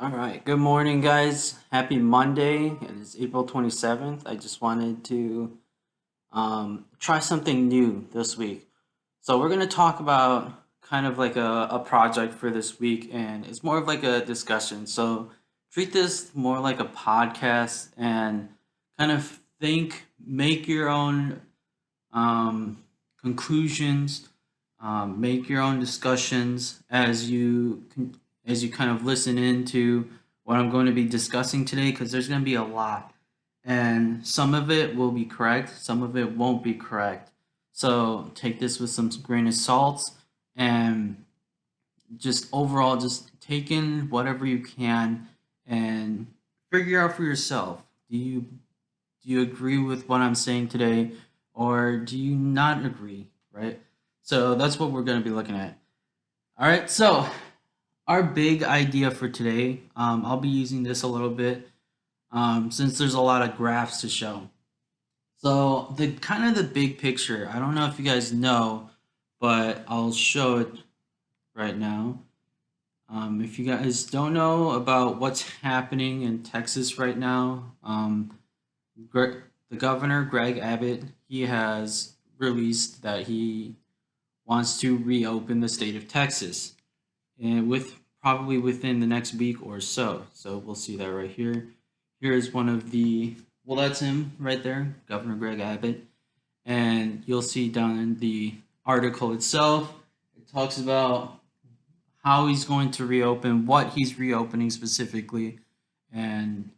All right. Good morning, guys. Happy Monday. It is April 27th. I just wanted to try something new this week. So, we're going to talk about kind of like a project for this week, and it's more of like a discussion. So, treat this more like a podcast and kind of think, make your own um, conclusions, make your own discussions as you kind of listen into what I'm going to be discussing today, because there's going to be a lot, and some of it will be correct, some of it won't be correct. So take this with some grain of salt, and just overall, just take in whatever you can and figure out for yourself. Do you agree with what I'm saying today, or do you not agree? Right. So that's what we're going to be looking at. All right. So our big idea for today, I'll be using this a little bit since there's a lot of graphs to show. So the kind of the big picture. I don't know if you guys know, but I'll show it right now. If you guys don't know about what's happening in Texas right now, the governor, Greg Abbott, he has released that he wants to reopen the state of Texas, and with probably within the next week or so. So we'll see that right here. Here's one of the, well, that's him right there, Governor Greg Abbott. And you'll see down in the article itself, it talks about how he's going to reopen, what he's reopening specifically, and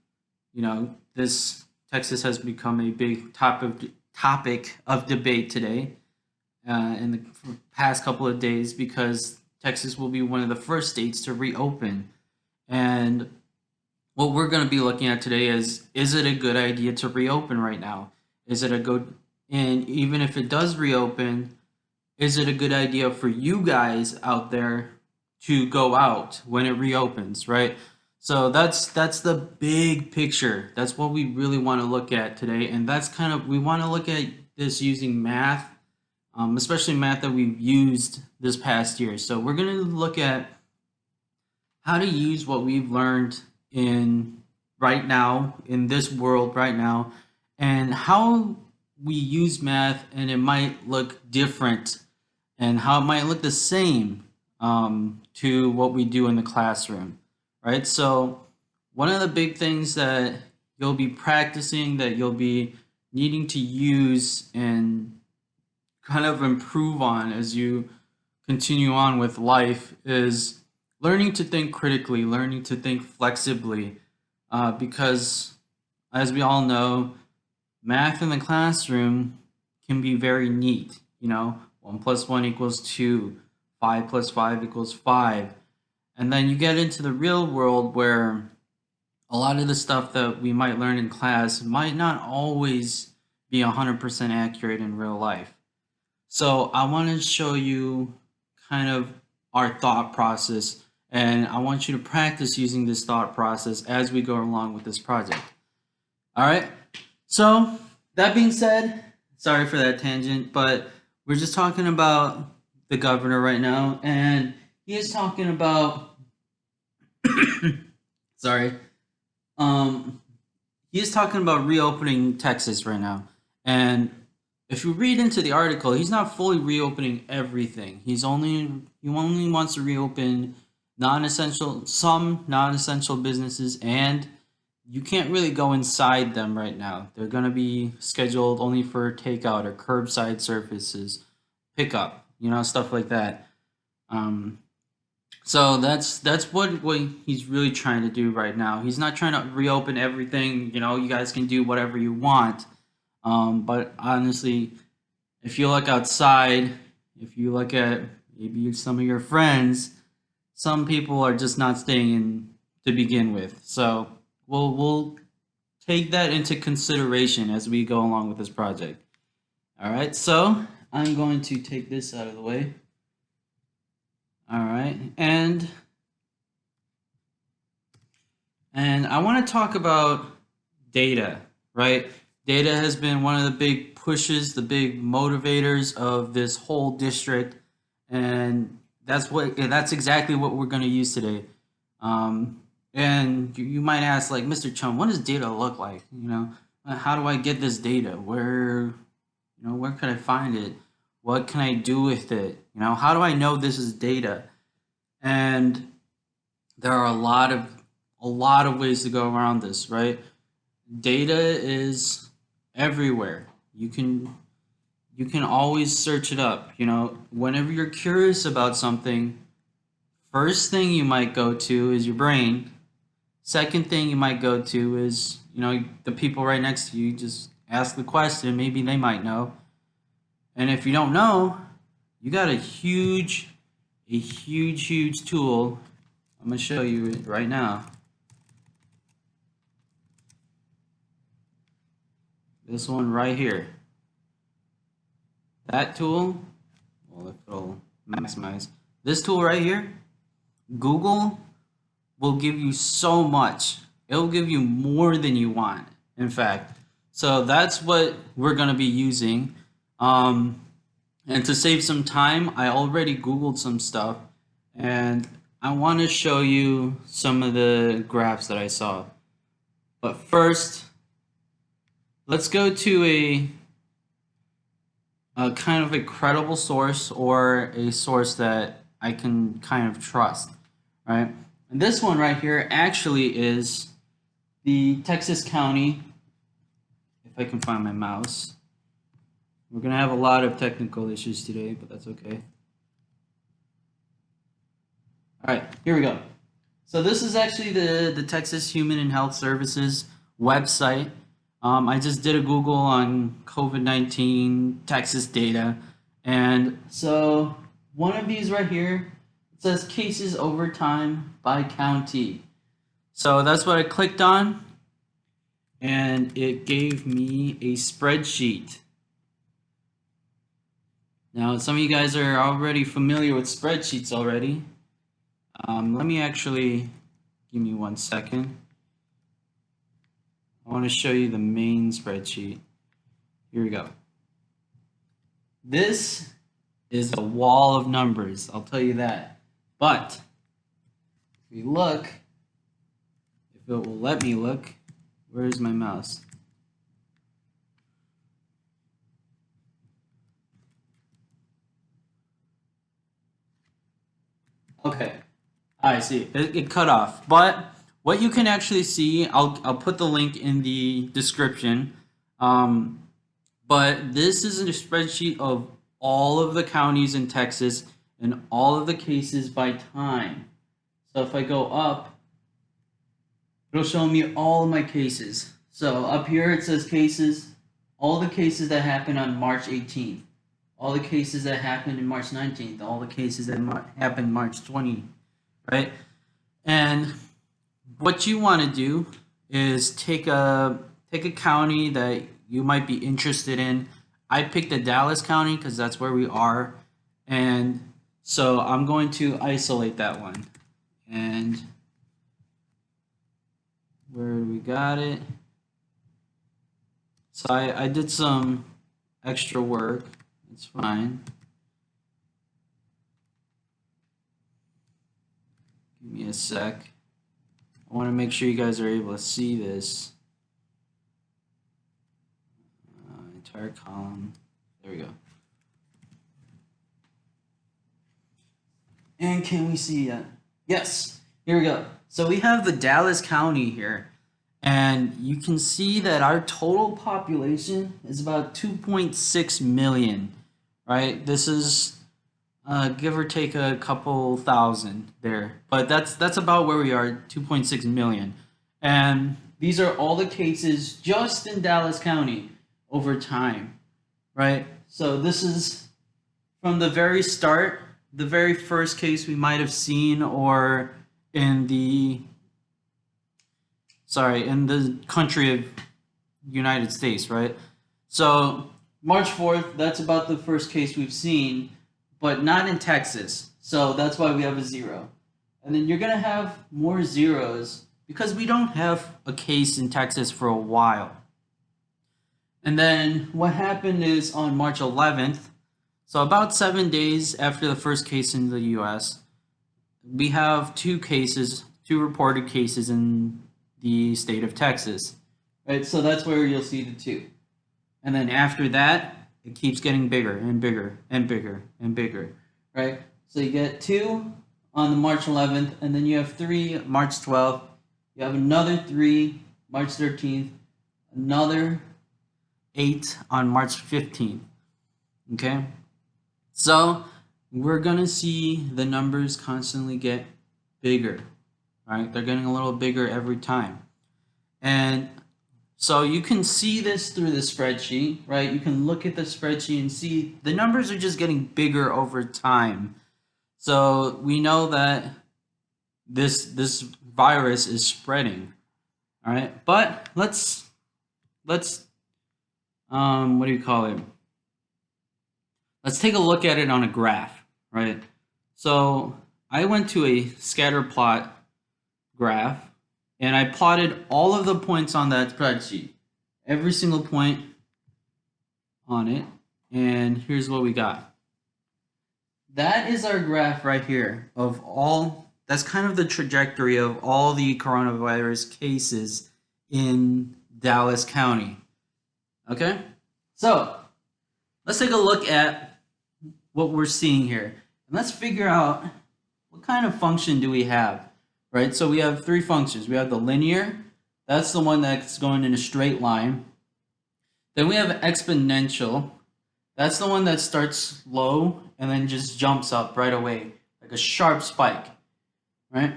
this Texas has become a big topic of debate today in the past couple of days, because Texas will be one of the first states to reopen. And what we're going to be looking at today is it a good idea to reopen right now? Is it a good, and even if it does reopen, is it a good idea for you guys out there to go out when it reopens, right? So that's the big picture. That's what we really want to look at today, and that's kind of, we want to look at this using math, especially math that we've used this past year. So we're going to look at how to use what we've learned in right now in this world right now, and how we use math and it might look different, and how it might look the same to what we do in the classroom, right? So one of the big things that you'll be practicing, that you'll be needing to use and kind of improve on as you continue on with life, is learning to think critically, learning to think flexibly, because as we all know, math in the classroom can be very neat. 1 plus 1 equals 2, 5 plus 5 equals 5. And then you get into the real world where a lot of the stuff that we might learn in class might not always be 100% accurate in real life. So I want to show you kind of our thought process, and I want you to practice using this thought process as we go along with this project. All right. So that being said, sorry for that tangent, but we're just talking about the governor right now, and he is talking about sorry, um, he is talking about reopening Texas right now. And if you read into the article, he's not fully reopening everything. He only wants to reopen some non-essential businesses, and you can't really go inside them right now. They're going to be scheduled only for takeout or curbside services, pickup, stuff like that. Um, so that's what he's really trying to do right now. He's not trying to reopen everything. You guys can do whatever you want. But honestly, if you look outside, if you look at maybe some of your friends, some people are just not staying in to begin with. So we'll take that into consideration as we go along with this project. All right, so I'm going to take this out of the way. All right, and I want to talk about data, right? Data has been one of the big pushes, the big motivators of this whole district, and that's exactly what we're going to use today. Um, And you might ask, like, Mr. Chum, what does data look like? How do I get this data? Where could I find it? What can I do with it? How do I know this is data? And there are a lot of ways to go around this, right? Data is everywhere. You can always search it up. Whenever you're curious about something, first thing you might go to is your brain. Second thing you might go to is, the people right next to you. Just ask the question, maybe they might know. And if you don't know, you got a huge tool. I'm gonna show you it right now. This one right here. That tool, well, if it'll maximize. This tool right here, Google will give you so much. It'll give you more than you want, in fact. So that's what we're going to be using. And to save some time, I already Googled some stuff, and I want to show you some of the graphs that I saw. But first, let's go to a kind of a credible source, or a source that I can kind of trust, right? And this one right here actually is the Texas County. If I can find my mouse. We're going to have a lot of technical issues today, but that's okay. All right, here we go. So this is actually the Texas Human and Health Services website. I just did a Google on COVID-19 Texas data. And so one of these right here, it says cases over time by county. So that's what I clicked on, and it gave me a spreadsheet. Now, some of you guys are already familiar with spreadsheets already. Let me actually, give me 1 second. I want to show you the main spreadsheet. Here we go. This is a wall of numbers, I'll tell you that. But if we look, if it will let me look, where's my mouse? Okay, I see. It cut off. But what you can actually see, I'll put the link in the description. But this is a spreadsheet of all of the counties in Texas and all of the cases by time. So if I go up, it'll show me all of my cases. So up here it says cases, all the cases that happened on March 18th, all the cases that happened in March 19th, all the cases that happened March 20th, right? And what you want to do is take a county that you might be interested in. I picked the Dallas County because that's where we are, and so I'm going to isolate that one. And where we got it? So I did some extra work. It's fine. Give me a sec. I want to make sure you guys are able to see this. Entire column. There we go. And can we see that? Yes. Here we go. So we have the Dallas County here. And you can see that our total population is about 2.6 million, right? This is give or take a couple thousand there. But that's about where we are, 2.6 million. And these are all the cases just in Dallas County over time, right? So this is from the very start, the very first case we might have seen, or in the country of United States, right? So March 4th, that's about the first case we've seen, but not in Texas. So that's why we have a 0. And then you're going to have more zeros because we don't have a case in Texas for a while. And then what happened is on March 11th, so about 7 days after the first case in the US, we have two 2 reported cases in the state of Texas. Right, so that's where you'll see the 2. And then after that, it keeps getting bigger and bigger and bigger and bigger, right? So you get 2 on the March 11th, and then you have 3 March 12th. You have another 3 March 13th, another 8 on March 15th. Okay? So we're going to see the numbers constantly get bigger, right? They're getting a little bigger every time. And so you can see this through the spreadsheet, right? You can look at the spreadsheet and see the numbers are just getting bigger over time. So we know that this virus is spreading, all right? But let's what do you call it? Let's take a look at it on a graph, right? So I went to a scatter plot graph, and I plotted all of the points on that spreadsheet, every single point on it, and here's what we got. That is our graph right here of all, that's kind of the trajectory of all the coronavirus cases in Dallas County. Okay? So, let's take a look at what we're seeing here. And let's figure out what kind of function do we have, right? So we have 3 functions. We have the linear, that's the one that's going in a straight line. Then we have exponential, that's the one that starts low and then just jumps up right away, like a sharp spike, right?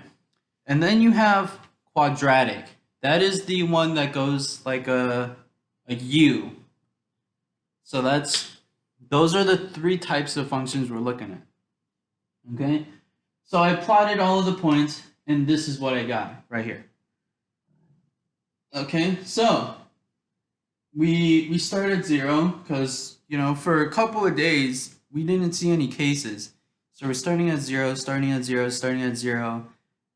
And then you have quadratic. That is the one that goes like a U. So those are the 3 types of functions we're looking at. Okay? So I plotted all of the points, and this is what I got right here. Okay, so we start at 0 because, you know, for a couple of days we didn't see any cases. So we're starting at 0, starting at 0, starting at 0,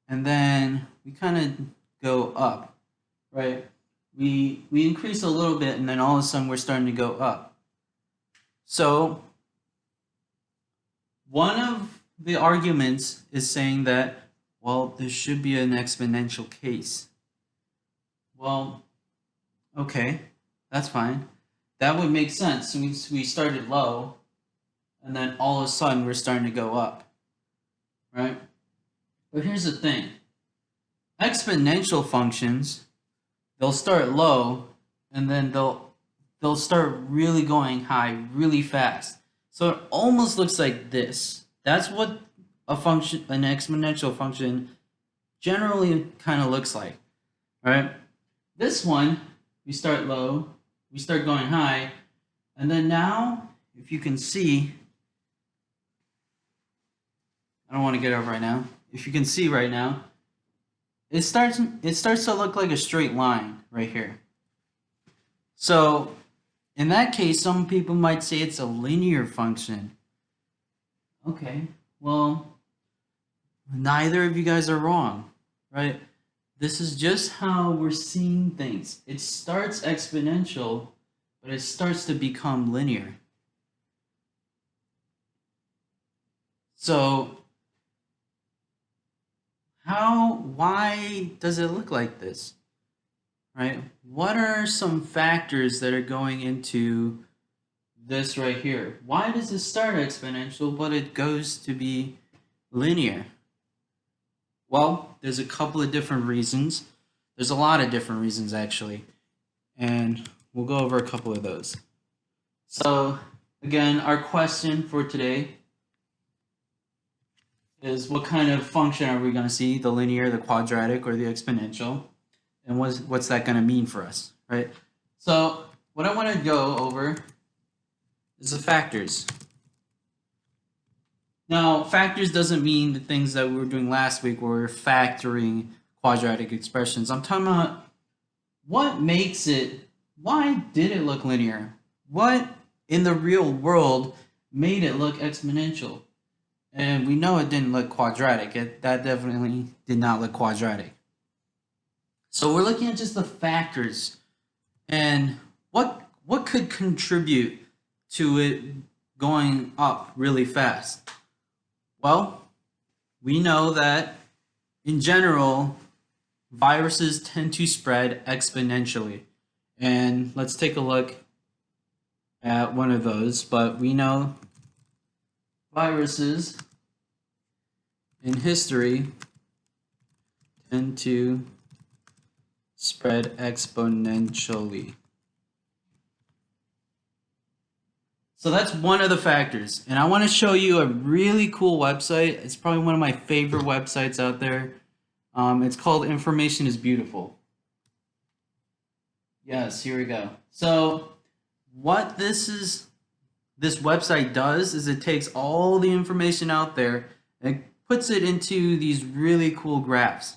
and then we kind of go up, right? We increase a little bit, and then all of a sudden we're starting to go up. So one of the arguments is saying that, well, there should be an exponential case. Well, okay, that's fine. That would make sense. So we started low, and then all of a sudden we're starting to go up, right? But here's the thing. Exponential functions, they'll start low, and then they'll start really going high really fast. So it almost looks like this. That's what an exponential function generally kind of looks like, right? This one, we start low, we start going high, and then now, if you can see, I don't want to get up right now. If you can see right now, it starts to look like a straight line right here. So in that case, some people might say it's a linear function. Okay, well, neither of you guys are wrong, right? This is just how we're seeing things. It starts exponential, but it starts to become linear. So why does it look like this? Right? What are some factors that are going into this right here? Why does it start exponential, but it goes to be linear? Well, there's a couple of different reasons. There's a lot of different reasons, actually. And we'll go over a couple of those. So, again, our question for today is what kind of function are we going to see? The linear, the quadratic, or the exponential? And what's that going to mean for us, right? So what I want to go over is the factors. Now, factors doesn't mean the things that we were doing last week where we're factoring quadratic expressions. I'm talking about what makes it, why did it look linear? What in the real world made it look exponential? And we know it didn't look quadratic. That definitely did not look quadratic. So we're looking at just the factors and what could contribute to it going up really fast. Well, we know that in general, viruses tend to spread exponentially. And let's take a look at one of those. But we know viruses in history tend to spread exponentially. So that's one of the factors. And I want to show you a really cool website. It's probably one of my favorite websites out there. It's called Information is Beautiful. Yes, here we go. So what this website does is it takes all the information out there and puts it into these really cool graphs.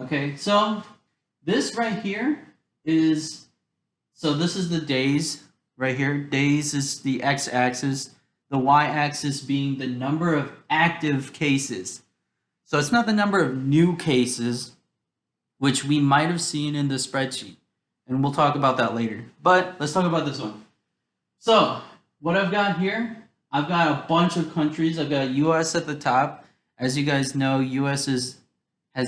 Okay, so this right here is, so this is the days right here. Days is the x-axis, the y-axis being the number of active cases. So it's not the number of new cases, which we might have seen in the spreadsheet. And we'll talk about that later. But let's talk about this one. So what I've got here, I've got a bunch of countries. I've got US at the top. As you guys know, US has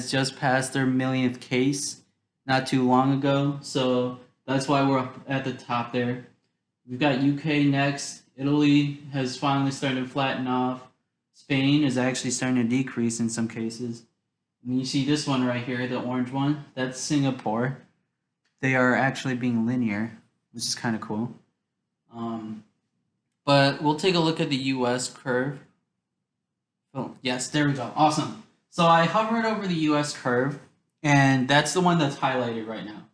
just passed their millionth case not too long ago. So that's why we're up at the top there. We've got UK next. Italy has finally started to flatten off. Spain is actually starting to decrease in some cases. And you see this one right here, the orange one, that's Singapore. They are actually being linear, which is kind of cool. But we'll take a look at the US curve. Oh, yes, there we go. Awesome. So I hovered over the US curve, and that's the one that's highlighted right now.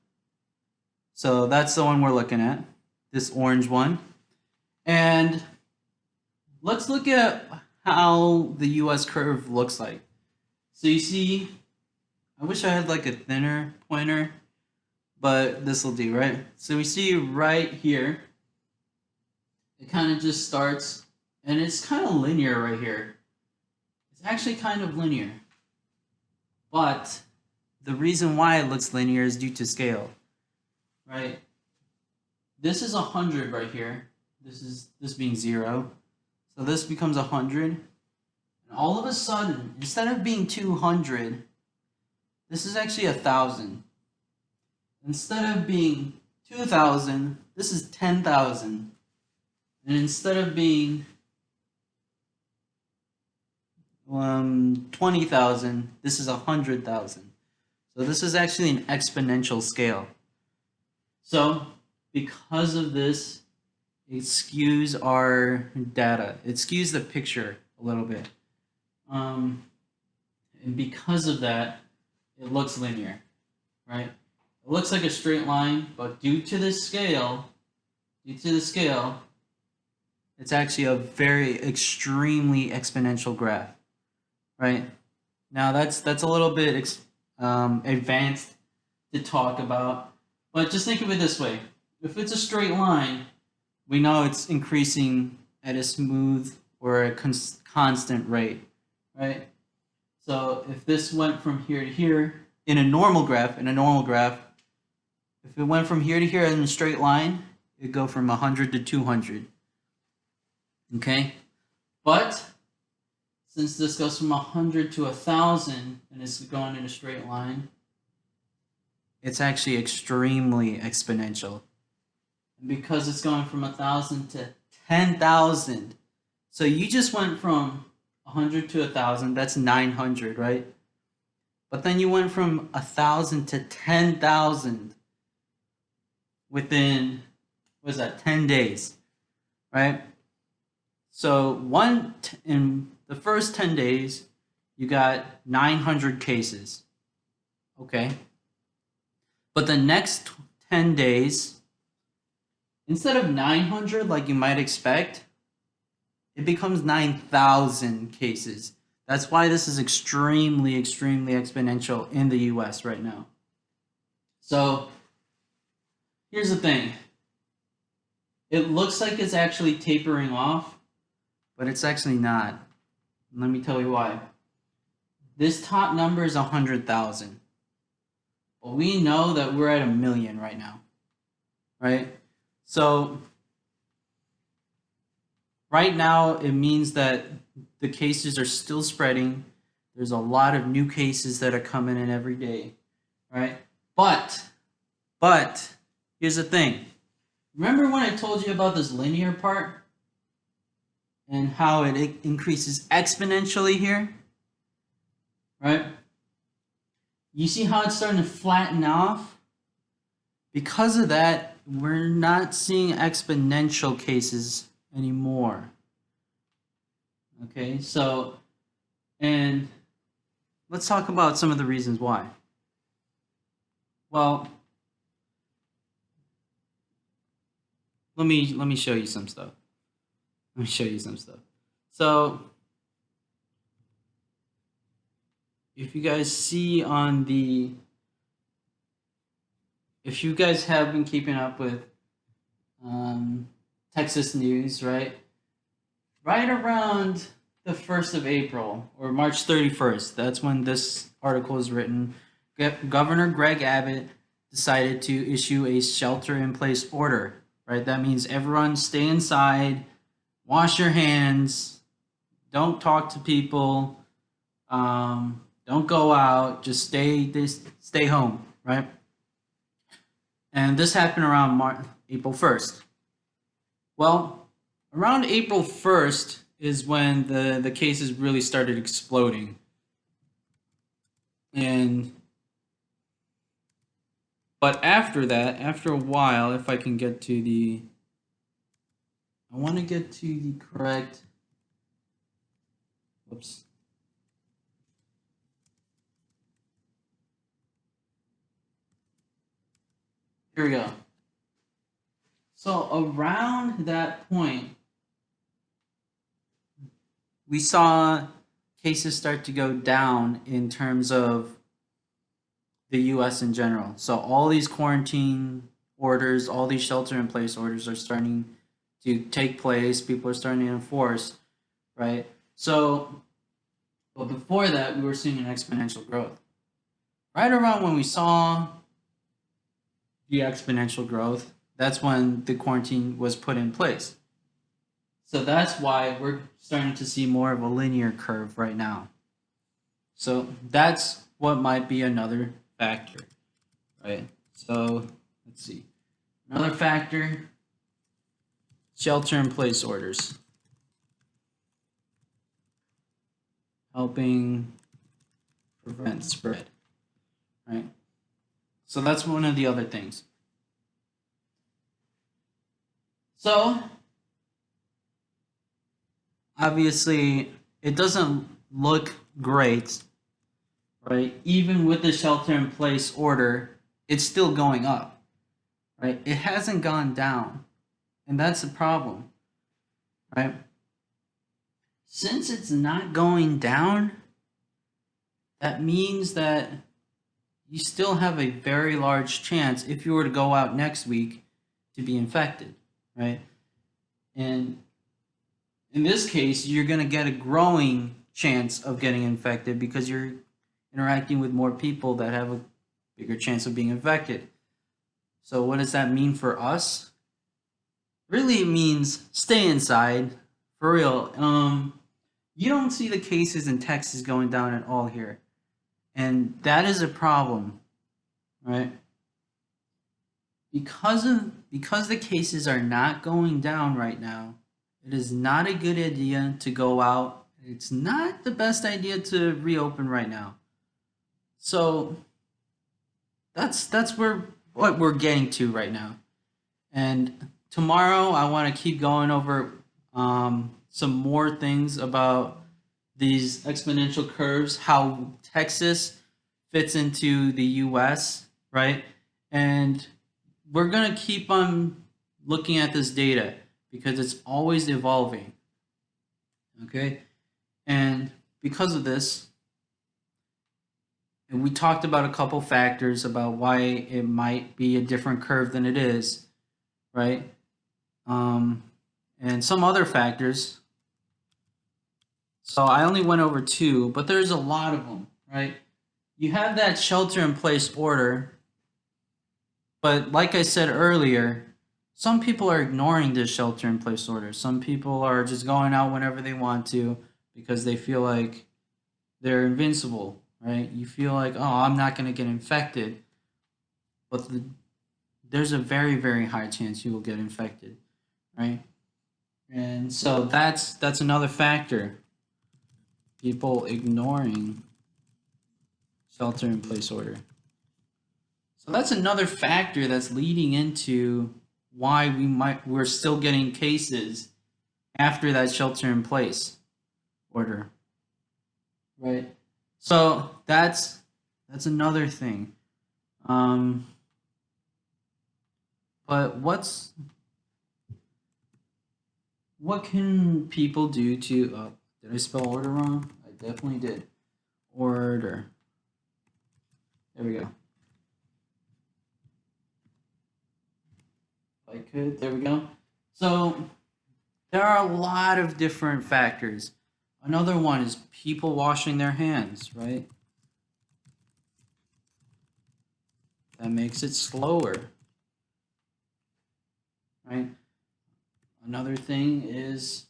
So that's the one we're looking at, this orange one. And let's look at how the US curve looks like. So you see, I wish I had like a thinner pointer, but this will do, right? So we see right here, it kind of just starts, and it's kind of linear right here. It's actually kind of linear. But the reason why it looks linear is due to scale, right? This is 100 right here. This being 0. So this becomes 100. And all of a sudden, instead of being 200, this is actually 1,000. Instead of being 2,000, this is 10,000. And instead of being 20,000, this is 100,000. So this is actually an exponential scale. So because of this, it skews our data. It skews the picture a little bit. And because of that, it looks linear, right? It looks like a straight line, but due to the scale, it's actually a very extremely exponential graph, right? Now that's a little bit advanced to talk about, but just think of it this way. If it's a straight line, we know it's increasing at a smooth or a constant rate, right? So if this went from here to here in a normal graph, if it went from here to here in a straight line, it'd go from 100 to 200. Okay? But since this goes from 100 to 1,000 and it's going in a straight line, it's actually extremely exponential. And because it's going from 1,000 to 10,000, so you just went from 100 to 1,000, that's 900, right? But then you went from 1,000 to 10,000 within, what is that, 10 days, right? So in the first 10 days, you got 900 cases, okay? But the next 10 days, instead of 900 like you might expect, it becomes 9,000 cases. That's why this is extremely, extremely exponential in the US right now. So here's the thing. It looks like it's actually tapering off, but it's actually not. Let me tell you why. This top number is 100,000. But we know that we're at 1 million right now, right? So right now, it means that the cases are still spreading. There's a lot of new cases that are coming in every day, right? But here's the thing. Remember when I told you about this linear part and how it increases exponentially here, right? You see how it's starting to flatten off? Because of that, we're not seeing exponential cases anymore. Okay, so, and let's talk about some of the reasons why. Well, let me show you some stuff. So, if you guys see on the, if you guys have been keeping up with Texas news, right? Right around the 1st of April or March 31st, that's when this article is written, Governor Greg Abbott decided to issue a shelter-in-place order, right? That means everyone stay inside, wash your hands, don't talk to people, don't go out, just stay home, right? And this happened around April 1st. Well, around April 1st is when the cases really started exploding. But after that, after a while, if I can get to the, I want to get to the correct, whoops. Here we go. So around that point, we saw cases start to go down in terms of the US in general. So all these quarantine orders, all these shelter in place orders are starting to take place. People are starting to enforce, right? So, but before that, we were seeing an exponential growth. Right around when we saw the exponential growth, that's when the quarantine was put in place. So that's why we're starting to see more of a linear curve right now. So that's what might be another factor, right? So let's see. Another factor, shelter in place orders. Helping prevent spread, right? So that's one of the other things. So obviously it doesn't look great, right? Even with the shelter in place order, it's still going up, right? It hasn't gone down, and that's the problem, right? Since it's not going down, that means that you still have a very large chance, if you were to go out next week, to be infected, right? And in this case, you're going to get a growing chance of getting infected because you're interacting with more people that have a bigger chance of being infected. So what does that mean for us? Really, it means stay inside, for real. You don't see the cases in Texas going down at all here. And that is a problem, right? Because the cases are not going down right now, it is not a good idea to go out. It's not the best idea to reopen right now. So that's what we're getting to right now. And tomorrow I want to keep going over some more things about these exponential curves, how Texas fits into the US, right? And we're going to keep on looking at this data because it's always evolving. Okay? And because of this, and we talked about a couple factors about why it might be a different curve than it is, right? And some other factors. So I only went over two, but there's a lot of them, right? You have that shelter in place order, but like I said earlier, some people are ignoring this shelter in place order. Some people are just going out whenever they want to because they feel like they're invincible, right? You feel like, oh, I'm not going to get infected, but there's a very, very high chance you will get infected, right? And so that's another factor. People ignoring shelter in place order. So that's another factor that's leading into why we're still getting cases after that shelter in place order. Right. So that's another thing. But what can people do to did I spell order wrong? I definitely did. Order. There we go. If I could, there we go. So there are a lot of different factors. Another one is people washing their hands, right? That makes it slower, right? Another thing is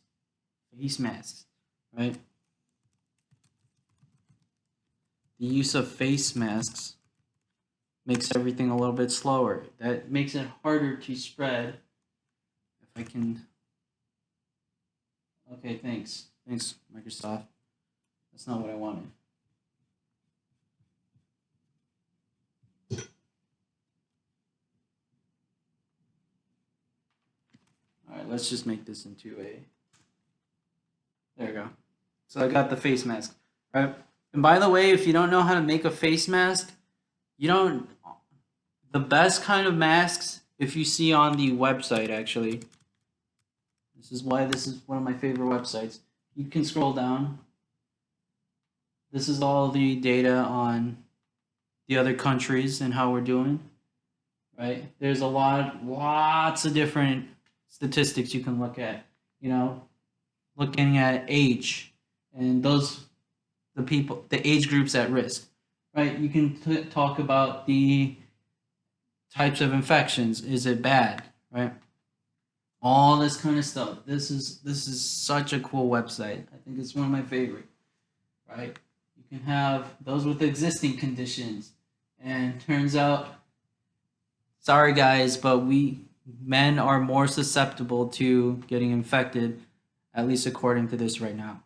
face masks, right? The use of face masks makes everything a little bit slower. That makes it harder to spread. If I can. Okay, thanks. Thanks, Microsoft. That's not what I wanted. All right, let's just make this into a. There we go. So I got the face mask, right? And by the way, if you don't know how to make a face mask, you don't. The best kind of masks, if you see on the website, actually, this is why this is one of my favorite websites. You can scroll down. This is all the data on the other countries and how we're doing, right? There's lots of different statistics you can look at. You know, looking at age and the age groups at risk, right? You can talk about the types of infections. Is it bad, right? All this kind of stuff. This is such a cool website. I think it's one of my favorite, right? You can have those with existing conditions, and turns out, sorry guys, but men are more susceptible to getting infected, at least according to this right now.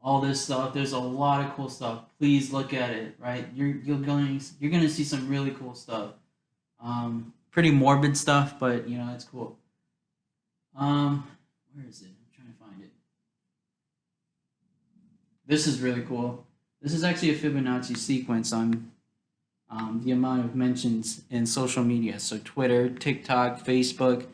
All this stuff. There's a lot of cool stuff. Please look at it. Right, you're going to see some really cool stuff. Pretty morbid stuff, but it's cool. Where is it? I'm trying to find it. This is really cool. This is actually a Fibonacci sequence on the amount of mentions in social media. So Twitter, TikTok, Facebook.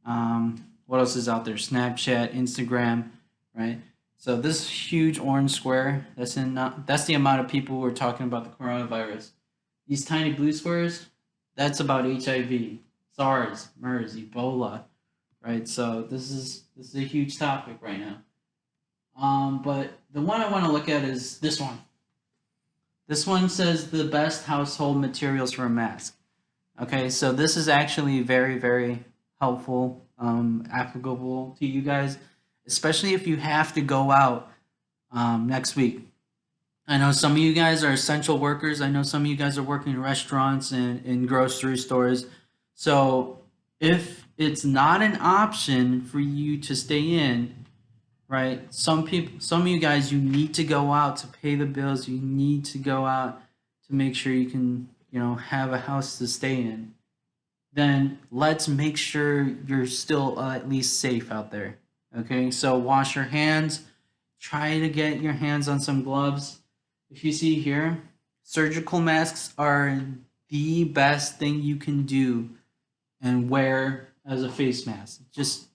What else is out there? Snapchat, Instagram, right? So this huge orange square, that's the amount of people who are talking about the coronavirus. These tiny blue squares, that's about HIV, SARS, MERS, Ebola, right? So this is a huge topic right now. But the one I want to look at is this one. This one says the best household materials for a mask. Okay, so this is actually very, very helpful, applicable to you guys, especially if you have to go out next week. I know some of you guys are essential workers. I know some of you guys are working in restaurants and in grocery stores. So if it's not an option for you to stay in, right? Some of you guys, you need to go out to pay the bills. You need to go out to make sure you can, have a house to stay in. Then let's make sure you're still at least safe out there. Okay, so wash your hands. Try to get your hands on some gloves. If you see here, surgical masks are the best thing you can do and wear as a face mask. Just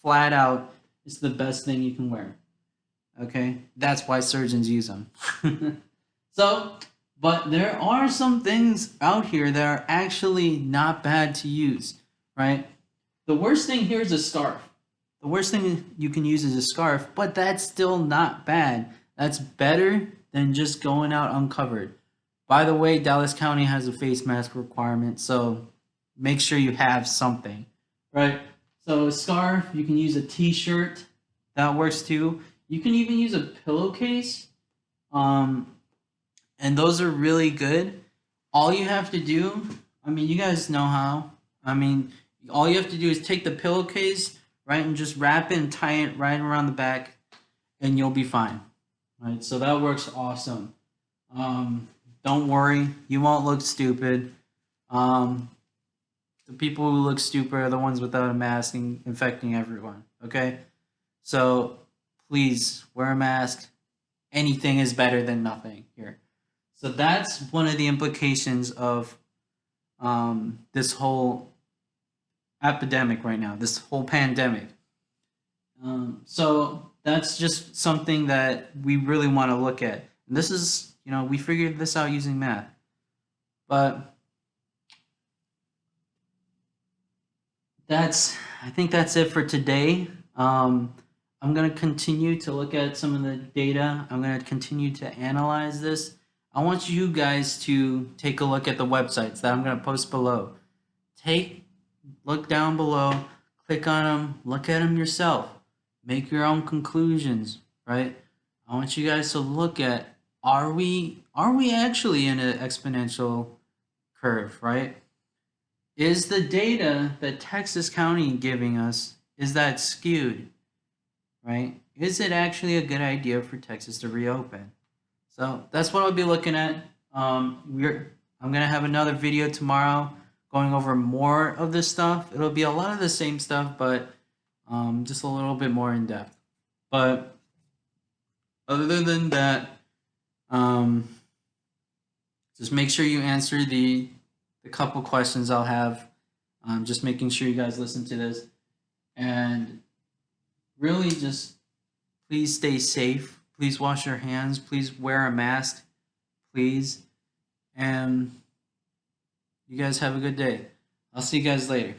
flat out, it's the best thing you can wear. Okay, that's why surgeons use them. But there are some things out here that are actually not bad to use, right? The worst thing here is a scarf. The worst thing you can use is a scarf, but that's still not bad. That's better than just going out uncovered. By the way, Dallas County has a face mask requirement, so make sure you have something, right? So a scarf, you can use a t-shirt. That works too. You can even use a pillowcase. Um, and those are really good. All you have to do, I mean, you guys know how. I mean, all you have to do is take the pillowcase, right, and just wrap it and tie it right around the back, and you'll be fine, right? So that works awesome. Um, don't worry, you won't look stupid. Um, the people who look stupid are the ones without a mask and infecting everyone. Okay, so please wear a mask. Anything is better than nothing here. So that's one of the implications of this whole epidemic right now, this whole pandemic. So that's just something that we really want to look at. And this is, we figured this out using math. But I think that's it for today. I'm going to continue to look at some of the data. I'm going to continue to analyze this. I want you guys to take a look at the websites that I'm going to post below. Look down below, click on them, look at them yourself, make your own conclusions, right? I want you guys to look at, are we actually in an exponential curve, right? Is the data that Texas County giving us, is that skewed, right? Is it actually a good idea for Texas to reopen? So that's what I'll be looking at. I'm gonna have another video tomorrow going over more of this stuff. It'll be a lot of the same stuff, but just a little bit more in depth. But other than that, just make sure you answer the couple questions I'll have. Just making sure you guys listen to this, and really just please stay safe. Please wash your hands. Please wear a mask. Please. And you guys have a good day. I'll see you guys later.